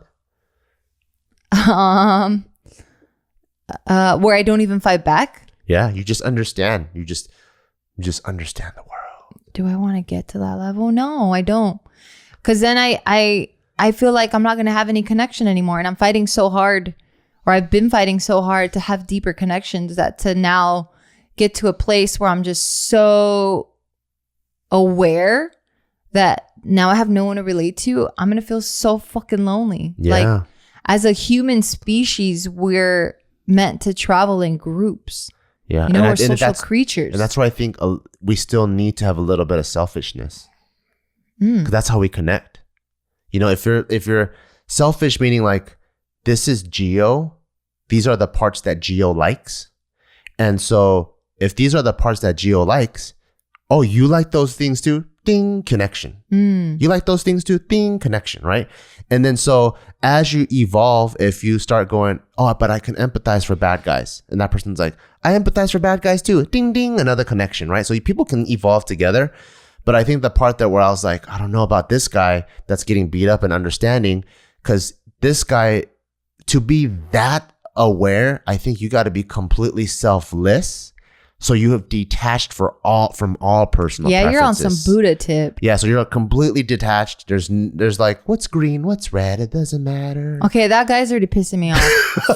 Where I don't even fight back? Yeah, you just understand. You just understand the world. Do I want to get to that level? No, I don't. Because then I feel like I'm not going to have any connection anymore. And I'm fighting so hard, or I've been fighting so hard to have deeper connections, that to now get to a place where I'm just so aware that now I have no one to relate to, I'm going to feel so fucking lonely. Yeah. Like, as a human species, we're meant to travel in groups. Yeah. You know, we're social creatures. And that's why I think we still need to have a little bit of selfishness. Because that's how we connect. You know, if you're selfish, meaning like, this is Geo, these are the parts that Geo likes. And so if these are the parts that Geo likes, oh, you like those things too? Ding, connection. You like those things too? Ding, connection, right? And then so as you evolve, if you start going, oh, but I can empathize for bad guys. And that person's like, I empathize for bad guys too. Ding, ding, another connection, right? So people can evolve together. But I think the part that where I was like, I don't know about this guy that's getting beat up and understanding, because this guy, to be that aware, I think you got to be completely selfless. So you have detached from all personal preferences. You're on some Buddha tip. Yeah, so you're completely detached. There's like, what's green, what's red, it doesn't matter. Okay, that guy's already pissing me off.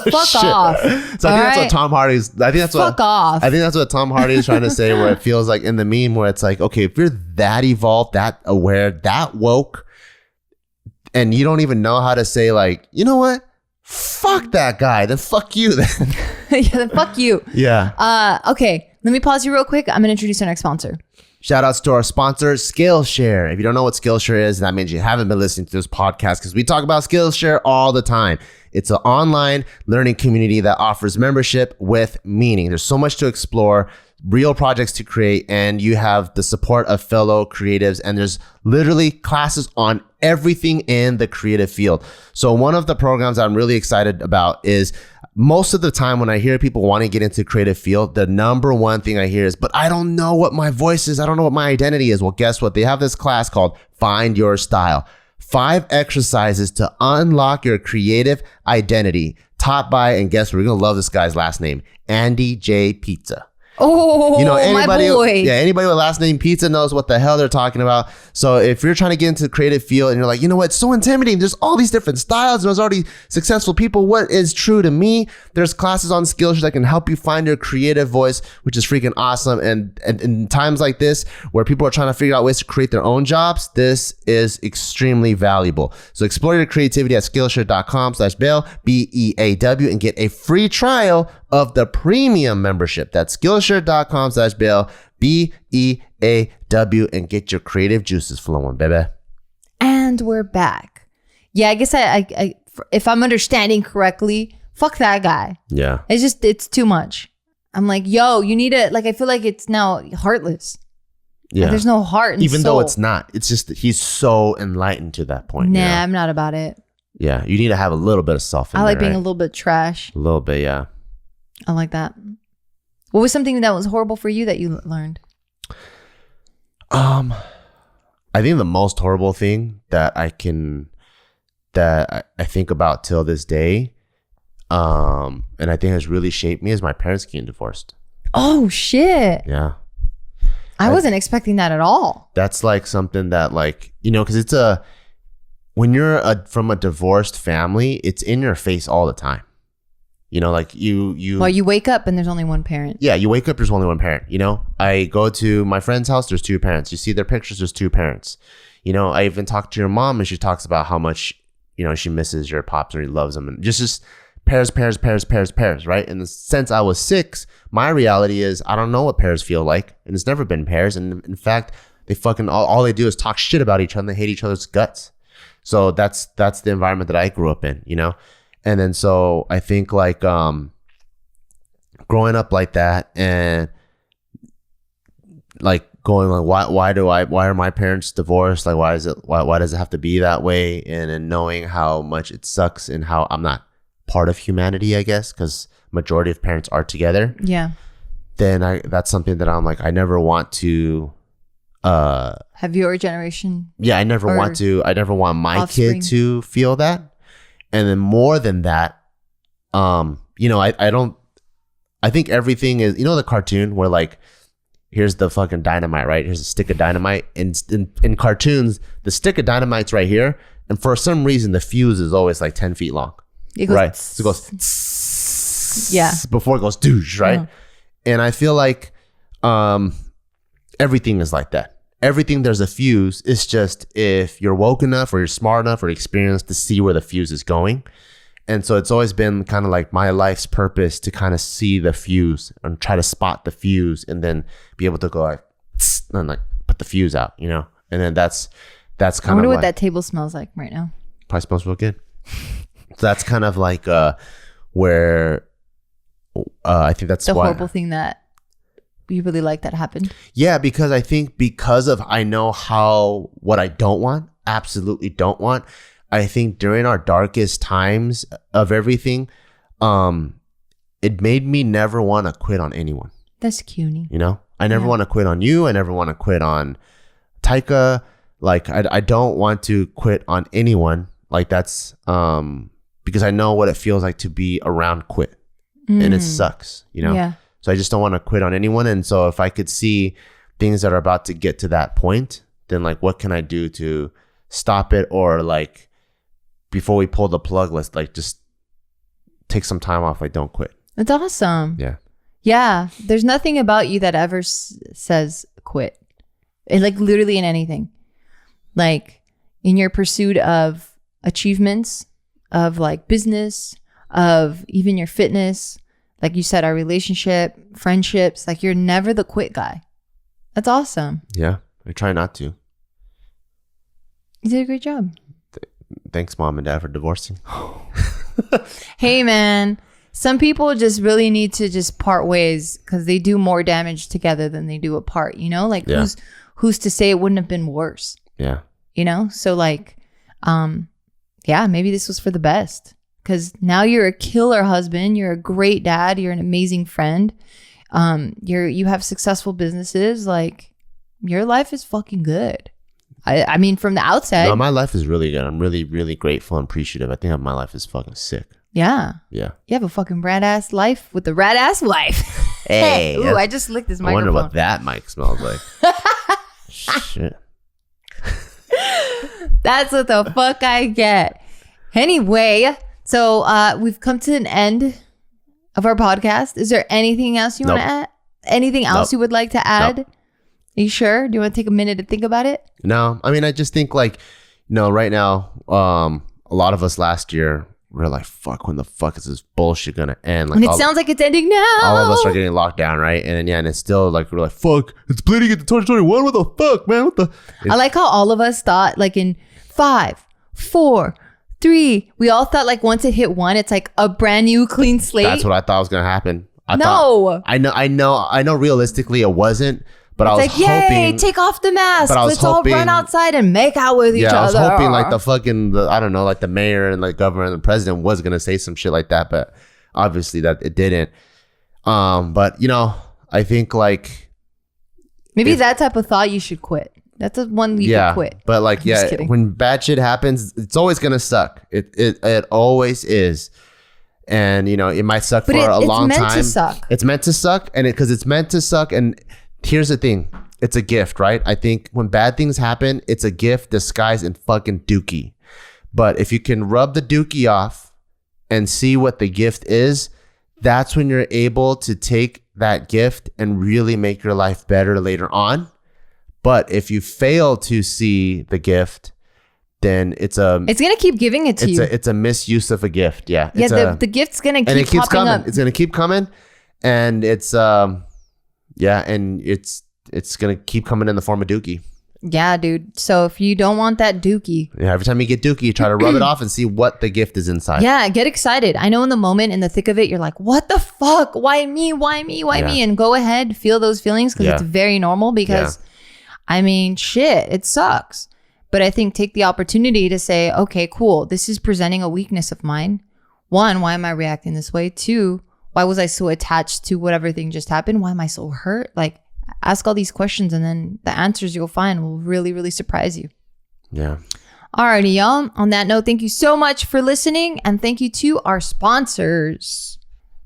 Fuck off. So I think that's what Tom Hardy's. Fuck off. I think that's what Tom Hardy is trying to say. Where it feels like in the meme, where it's like, okay, if you're that evolved, that aware, that woke, and you don't even know how to say like, you know what? Fuck that guy. Then fuck you. Then. Yeah, then fuck you. Yeah. Okay. Let me pause you real quick. I'm going to introduce our next sponsor. Shout outs to our sponsor, Skillshare. If you don't know what Skillshare is, that means you haven't been listening to this podcast, because we talk about Skillshare all the time. It's an online learning community that offers membership with meaning. There's so much to explore, real projects to create, and you have the support of fellow creatives. And there's literally classes on everything in the creative field. So one of the programs I'm really excited about is most of the time when I hear people want to get into creative field, the number one thing I hear is, but I don't know what my voice is. I don't know what my identity is. Well, guess what? They have this class called Find Your Style. 5 exercises to unlock your creative identity, taught by, and guess what? We're going to love this guy's last name, Andy J. Pizza. Oh, anybody, my boy. Anybody with last name Pizza knows what the hell they're talking about. So if you're trying to get into the creative field and you're like, you know what, it's so intimidating. There's all these different styles. There's already successful people. What is true to me? There's classes on Skillshare that can help you find your creative voice, which is freaking awesome. And in times like this, where people are trying to figure out ways to create their own jobs, this is extremely valuable. So explore your creativity at Skillshare.com/Beal, BEAW, and get a free trial of the premium membership. That's Skillshare.com/Beal, BEAW, and get your creative juices flowing, baby. And we're back. Yeah, I guess I if I'm understanding correctly, fuck that guy. Yeah. It's too much. I'm like, yo, you need to, like, I feel like it's now heartless. Yeah. Like, there's no heart and even soul. though it's not. It's just that he's so enlightened to that point. Nah, you know? I'm not about it. Yeah, you need to have a little bit of self in I like there, being right? a little bit trash. A little bit, yeah. I like that. What was something that was horrible for you that you learned? I think the most horrible thing that I think about till this day, and I think has really shaped me, is my parents getting divorced. Oh shit. Yeah. I wasn't expecting that at all. That's like something that, like, you know, because when you're from a divorced family, it's in your face all the time. You know, like well, you wake up and there's only one parent. Yeah, you wake up, there's only one parent. You know, I go to my friend's house, there's 2 parents. You see their pictures, there's 2 parents. You know, I even talked to your mom and she talks about how much, you know, she misses your pops and he loves them. And just pairs, right? And since I was 6, my reality is I don't know what pairs feel like. And it's never been pairs. And in fact, they fucking, all they do is talk shit about each other and they hate each other's guts. So that's the environment that I grew up in, you know? And then so I think like growing up like that and like going like why are my parents divorced? Like why does it have to be that way? And then knowing how much it sucks and how I'm not part of humanity, I guess, because majority of parents are together. Yeah. Then that's something that I'm like, I never want to have your generation. Yeah, I never want my offspring. kid to feel that. And then more than that, you know, I think everything is, you know, the cartoon where like, here's the fucking dynamite, right? Here's a stick of dynamite. And in cartoons, the stick of dynamite's right here. And for some reason, the fuse is always like 10 feet long. It goes, right? So it goes, yeah, before it goes, douche, right? Uh-huh. And I feel like everything is like that. Everything, there's a fuse. It's just if you're woke enough or you're smart enough or experienced to see where the fuse is going. And so it's always been kind of like my life's purpose to kind of see the fuse and try to spot the fuse and then be able to go like, and like put the fuse out, you know? And then that's kind of, I wonder like, what that table smells like right now. Probably smells real good. So that's kind of like where I think that's the horrible thing that you really like that happened. Yeah, because I think I know what I don't want, absolutely don't want. I think during our darkest times of everything, it made me never want to quit on anyone. That's cuny. You know, I never want to quit on you. I never want to quit on Taika. Like I don't want to quit on anyone. Like that's because I know what it feels like to be around quit, and it sucks. You know. Yeah. So I just don't want to quit on anyone. And so if I could see things that are about to get to that point, then like, what can I do to stop it? Or like, before we pull the plug, let's like just take some time off. Like, don't quit. That's awesome. Yeah. Yeah. There's nothing about you that ever says quit. It, like literally in anything. Like in your pursuit of achievements, of like business, of even your fitness, like you said, our relationship, friendships, like you're never the quit guy. That's awesome. Yeah. I try not to. You did a great job. Thanks, Mom and Dad, for divorcing. Hey, man. Some people just really need to just part ways because they do more damage together than they do apart, you know? Like who's to say it wouldn't have been worse? Yeah. You know? So like Yeah, maybe this was for the best. Because now you're a killer husband. You're a great dad. You're an amazing friend. You have successful businesses. Like, your life is fucking good. I mean, from the outset. No, my life is really good. I'm really, really grateful and appreciative. I think my life is fucking sick. Yeah. Yeah. You have a fucking rad ass life with a rad ass wife. Hey. Ooh, I just licked this I microphone. wonder what that mic smells like. Shit. That's what the fuck I get. Anyway, so we've come to an end of our podcast. Is there anything else you want to add? Anything else you would like to add? Nope. Are you sure? Do you want to take a minute to think about it? No, I mean, I just think like, right now, a lot of us last year, we're like, fuck, when the fuck is this bullshit gonna end? Like, and it sounds like it's ending now. All of us are getting locked down, right? And then, and it's still like, we're like, fuck, it's bleeding into 2021. What the fuck, man? I like how all of us thought like in 5, 4, 3. We all thought like once it hit 1, it's like a brand new clean slate. That's what I thought was gonna happen. I know. Realistically, it wasn't. But I was like, yay, take off the mask. Let's all run outside and make out with each other. I was hoping like the mayor and like governor and the president was going to say some shit like that. But obviously that it didn't. But, I think like. Maybe that type of thought you should quit. That's the one you should quit. But like, when bad shit happens, it's always going to suck. It always is. And, it might suck for a long time. It's meant to suck. It's meant to suck. And because it's meant to suck. And here's the thing. It's a gift, right? I think when bad things happen, it's a gift disguised in fucking dookie. But if you can rub the dookie off and see what the gift is, that's when you're able to take that gift and really make your life better later on. But if you fail to see the gift, then it's gonna keep giving it to you. It's a misuse of a gift. Yeah. The gift's gonna keep popping up. It's gonna keep coming, and it's and it's gonna keep coming in the form of dookie. Yeah, dude. So if you don't want that dookie, every time you get dookie, you try to rub it off and see what the gift is inside. Yeah, get excited. I know in the moment, in the thick of it, you're like, what the fuck? Why me? Why me? Why me? And go ahead, feel those feelings because it's very normal because, I mean, shit, it sucks. But I think take the opportunity to say, okay, cool. This is presenting a weakness of mine. 1, why am I reacting this way? 2, why was I so attached to whatever thing just happened? Why am I so hurt? Like, ask all these questions and then the answers you'll find will really, really surprise you. Yeah. Alrighty, y'all. On that note, thank you so much for listening and thank you to our sponsors.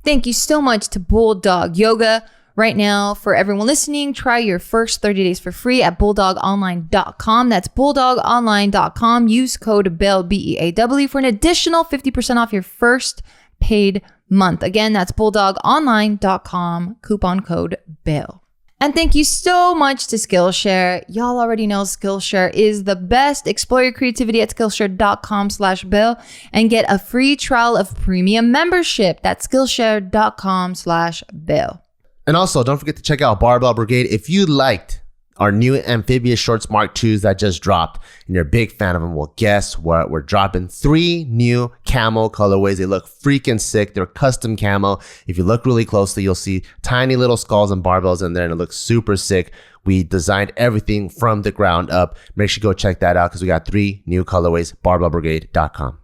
Thank you so much to Bulldog Yoga. Right now, for everyone listening, try your first 30 days for free at bulldogonline.com. That's bulldogonline.com. Use code BEAW, BEAW, for an additional 50% off your first paid month. Again, that's bulldogonline.com, coupon code BEAW. And thank you so much to Skillshare. Y'all already know Skillshare is the best. Explore your creativity at Skillshare.com/BEAW and get a free trial of premium membership. That's Skillshare.com/BEAW. And also, don't forget to check out Barbell Brigade. If you liked our new amphibious shorts Mark IIs that just dropped and you're a big fan of them, well, guess what? We're dropping 3 new camo colorways. They look freaking sick. They're custom camo. If you look really closely, you'll see tiny little skulls and barbells in there, and it looks super sick. We designed everything from the ground up. Make sure you go check that out because we got 3 new colorways, barbellbrigade.com.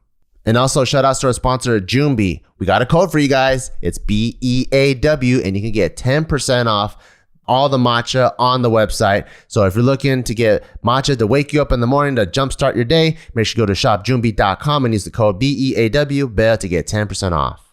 And also, shout outs to our sponsor, Joombi. We got a code for you guys. It's BEAW, and you can get 10% off all the matcha on the website. So if you're looking to get matcha to wake you up in the morning to jumpstart your day, make sure you go to shopjoombi.com and use the code BEAW to get 10% off.